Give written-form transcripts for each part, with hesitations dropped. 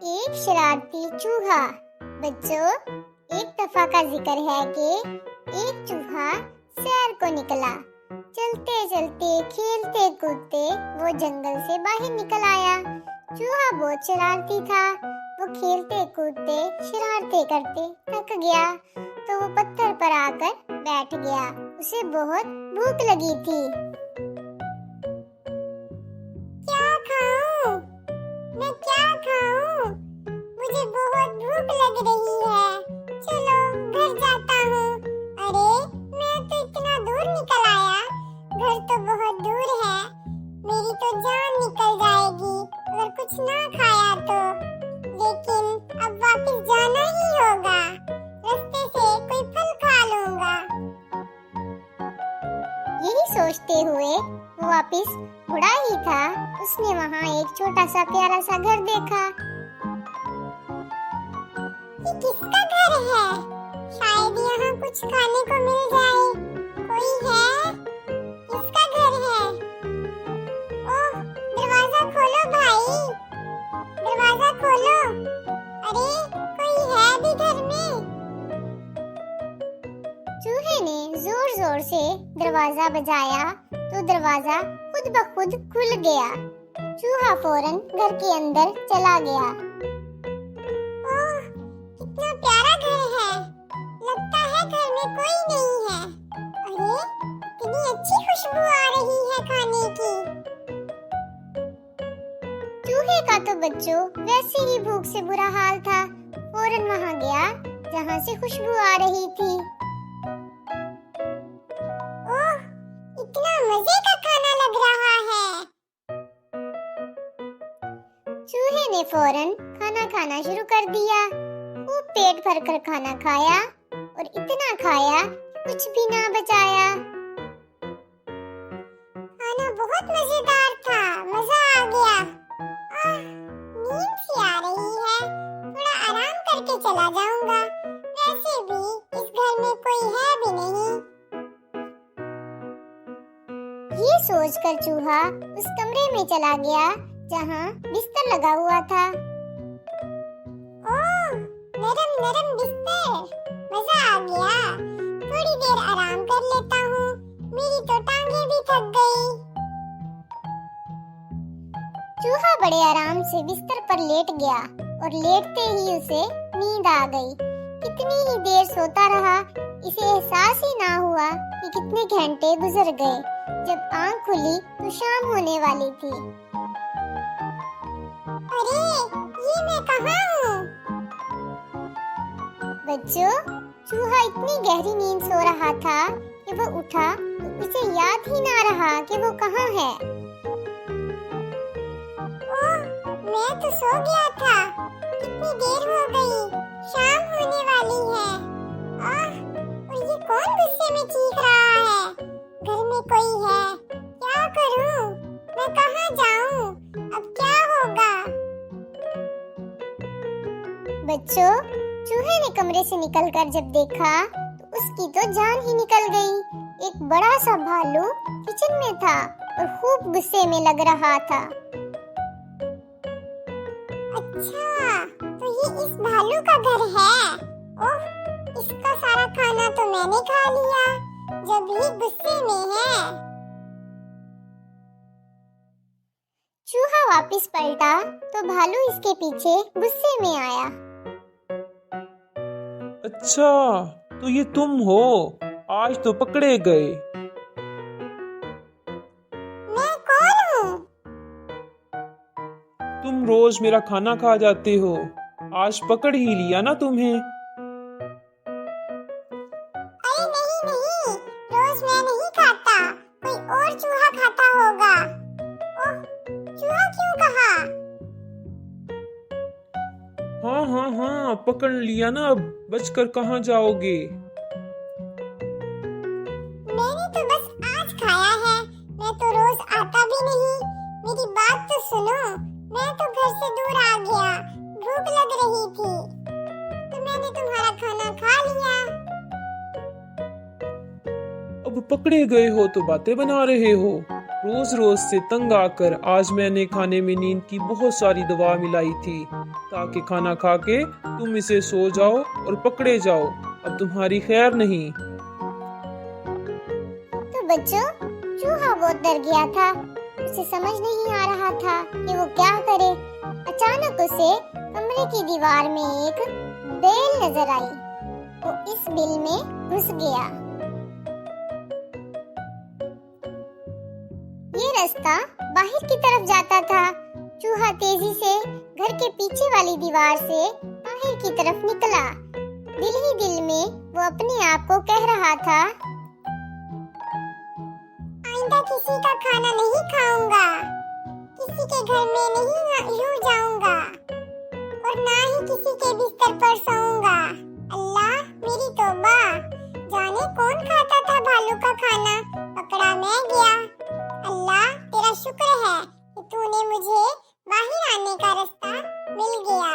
एक शरारती चूहा। बच्चों, एक दफा का जिक्र है कि एक चूहा सैर को निकला। चलते चलते खेलते कूदते वो जंगल से बाहर निकल आया। चूहा बहुत शरारती था। वो खेलते कूदते शरारतें करते थक गया तो वो पत्थर पर आकर बैठ गया। उसे बहुत भूख लगी थी। क्या खाऊं? मैं क्या खाऊं? मुझे बहुत भूख लग रही है। चलो घर जाता हूँ। अरे, मैं तो इतना दूर निकल आया। घर तो बहुत दूर है। मेरी तो जान निकल जाएगी अगर कुछ ना खाया तो। लेकिन अब वापस जाना ही होगा। रास्ते से कोई फल खा लूंगा। यही सोचते हुए वो वापस मुड़ा ही था। उसने वहाँ एक छोटा सा प्यारा सा घर देखा। ये किसका घर है? शायद यहाँ कुछ खाने को मिल जाए। कोई है? किसका घर है? ओह, दरवाजा खोलो भाई, दरवाजा खोलो। अरे, कोई है भी घर में? चूहे ने जोर जोर से दरवाजा बजाया तो दरवाजा खुद ब खुद खुल गया। चूहा फौरन घर के अंदर चला गया। ओह, कितना प्यारा घर है। लगता है घर में कोई नहीं है। अरे, कितनी अच्छी खुशबू आ रही है खाने की। चूहे का तो बच्चों वैसे ही भूख से बुरा हाल था। फौरन वहाँ गया जहाँ से खुशबू आ रही थी। ओह, इतना मजे का खाना लग रहा है। चूहे ने फौरन खाना खाना शुरू कर दिया। खूब पेट भरकर खाना खाया और इतना खाया कि कुछ भी ना बचाया। खाना बहुत मजेदार था। मजा आ गया। नींद सी आ रही है। थोड़ा आराम करके चला जाऊंगा। वैसे भी इस घर में कोई है भी नहीं। ये सोचकर चूहा उस कमरे में चला गया जहाँ बिस्तर लगा हुआ था। ओह, नरम नरम बिस्तर। मजा आ गया। थोड़ी देर आराम कर लेता हूँ। मेरी तो टांगे भी थक गई। चूहा बड़े आराम से बिस्तर पर लेट गया और लेटते ही उसे नींद आ गई। कितनी ही देर सोता रहा, इसे एहसास ही ना हुआ कि कितने घंटे गुजर गए। जब आंख खुली तो शाम होने वाली थी। अरे, ये मैं कहाँ हूँ? बच्चों, चूहा इतनी गहरी नींद सो रहा था कि वो उठा तो उसे याद ही ना रहा कि वो कहाँ है। ओह, मैं तो सो गया था। कितनी देर हो गई। शाम होने वाली है। और ये कौन गुस्से में चीख रहा है? घर में कोई है? क्या करूं? मैं कहाँ जाऊं? अब क्या होगा? बच्चों, चूहे ने कमरे से निकलकर जब देखा तो उसकी तो जान ही निकल गई। एक बड़ा सा भालू किचन में था और खूब गुस्से में लग रहा था। अच्छा, तो ये इस भालू का घर है। ओह, इसका सारा खाना तो मैंने खा लिया। जब ये गुस्से में है। चूहा वापस पलटा तो भालू इसके पीछे गुस्से में आया। अच्छा, तो ये तुम हो। आज तो पकड़े गए। मैं कौन हूँ? तुम रोज मेरा खाना खा जाते हो। आज पकड़ ही लिया ना तुम्हें। अरे नहीं नहीं, रोज मैं नहीं खाता। कोई और चूहा खाता होगा। ओह, चूहा क्यों कहा? हाँ, पकड़ लिया ना। अब बचकर कहाँ जाओगे? मैंने तो बस आज खाया है। मैं तो रोज आता भी नहीं। मेरी बात तो सुनो। मैं तो घर से दूर आ गया। भूख लग रही थी तो मैंने तुम्हारा खाना खा लिया। अब पकड़े गए हो तो बातें बना रहे हो। रोज रोज से तंग आकर आज मैंने खाने में नींद की बहुत सारी दवा मिलाई थी ताकि खाना खा के तुम इसे सो जाओ और पकड़े जाओ। अब तुम्हारी खैर नहीं। तो बच्चों, चूहा बहुत डर गया था। उसे समझ नहीं आ रहा था कि वो क्या करे। अचानक उसे कमरे की दीवार में एक बेल नजर आई। वो इस बिल में घुस गया। ये रास्ता बाहर की तरफ जाता था। चूहा तेजी से घर के पीछे वाली दीवार से बाहर की तरफ निकला। दिल ही दिल में वो अपने आप को कह रहा था, आइंदा किसी का खाना नहीं खाऊंगा, किसी के घर में नहीं यूं जाऊंगा और ना ही किसी के बिस्तर पर सोऊंगा। अल्लाह मेरी तौबा, जाने कौन खाता था भालू का खाना, पकड़ा मैं गया। अल्लाह तेरा शुक्र है कि तूने मुझे बाहर आने का रास्ता मिल गया।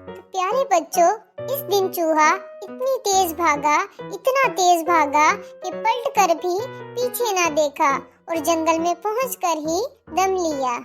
तो प्यारे बच्चों, इस दिन चूहा इतनी तेज भागा, इतना तेज भागा कि पलट कर भी पीछे ना देखा और जंगल में पहुंचकर ही दम लिया।